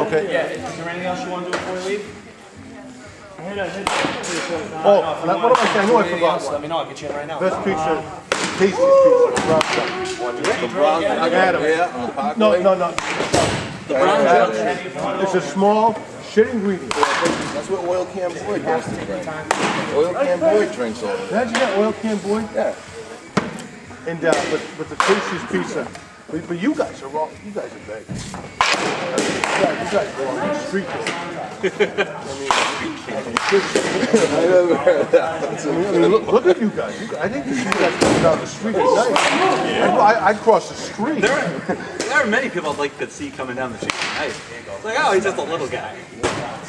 Okay. Yeah, is there anything else you want to do before we leave? Oh, what am I saying? I know I forgot Let one. me know, I'll get you in right now. Best pizza, tastiest pizza. The brown, I got 'em. yeah, on the parkway. No. Yeah, It's a small shit ingredient. that's what Oil Can Boy does to drink. Oil Can Boy drinks all the Imagine that oil can, boy. Yeah. And but the tastiest pizza. But you guys are wrong. You guys are big. You guys are on the street. Look at you guys. I think you guys come down the street at night. I'd cross the street. There are many people I'd like to see coming down the street tonight. It's like, oh, he's just a little guy.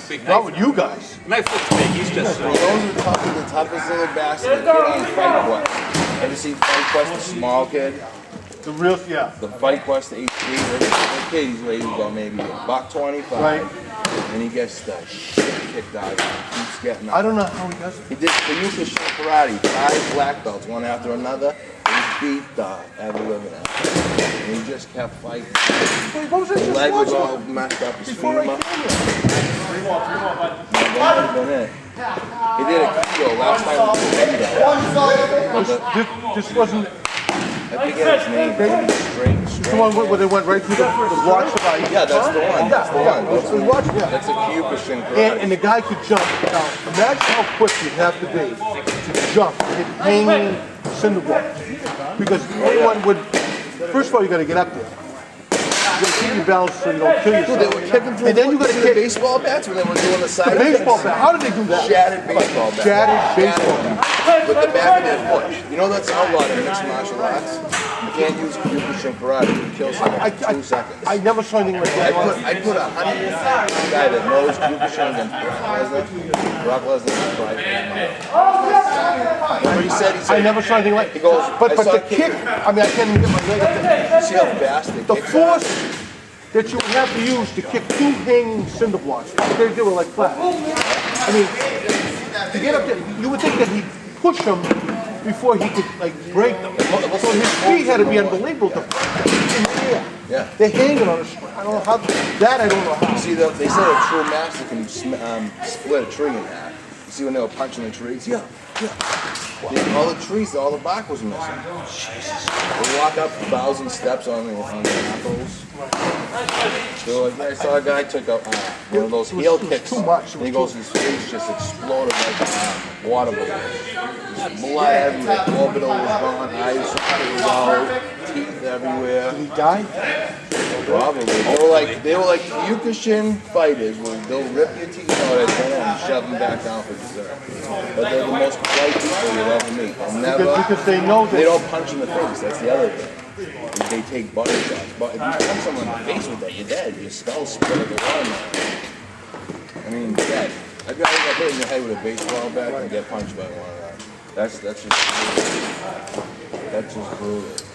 Big, Not nice, with you guys. nice looks big. He's just. Those are the toughest little bastards that get on Fight Quest. Ever seen Fight Quest, the small kid? The real, yeah. The Fight Quest HD, the kid, he's weighs about maybe $1.25. Right. And he gets the shit kicked out of him. Keeps getting up. I don't know how he does it. He did the Kyokushin karate, 5 black belts, one after another. He beat the ever living out. And he just kept fighting. Wait, what was I His just leg was all watching? messed up, his Before I femur. came here. That would have been it. He did a kendo last time he did a kendo. This wasn't I forget his name. the one where they went right through the blocks of ice. Yeah, that's the one. That's the one. That's the watch, yeah. That's a Kyokushin karate. And the guy could jump. Now, imagine how quick you'd have to be to jump and hit hanging cinder blocks. Because anyone would, first of all, you got to get up there. You got to keep your balance so you don't kill yourself. They were kicking through And then you got to the kick baseball bats when they were doing the side the baseball bat. How did they do that? Shattered baseball bat. Shattered baseball bat. With the back of their foot. You know that's outlawed in mixed martial arts? You can't use Kyokushin karate. You kill someone in 2 seconds. I never saw anything like that. I put 100 guy that knows Kyokushin against Brock Lesnar. Brock Lesnar is right. Remember he said I never saw anything like He goes, but I saw the a kick, I mean, I can't even get my leg up there. see how fast they The kick force that you would have to use to kick 2 hanging cinder blocks, they were like flat. I mean, to get up there, you would think that he'd push them before he could like break them. So his speed had to be unbelievable to in the air. Yeah. They're hanging on a string. I don't know how, that I don't know how. See, they said a true master can split a tree in half. You see when they were punching the trees? Yeah. All the trees, all the bark was missing. They walk up 1,000 steps on the apples. So like, I saw a guy took up one of those heel kicks, too much. and he goes, his face just exploded like a water balloon. Just blood everywhere, orbital was gone, eyes was out, teeth everywhere. Did he die? Probably. They were like Kyokushin fighters where they'll rip your teeth out at home and shove them back down for dessert. But they're the most polite people you'll ever meet. They'll never, Because they know they that. don't punch in the face. That's the other thing. They take body shots. But if you punch someone in the face with that, you're dead. Your skull's split like a watermelon. I mean, dead. I've got hit in the head with a baseball bat and get punched by one of them. That's just brutal.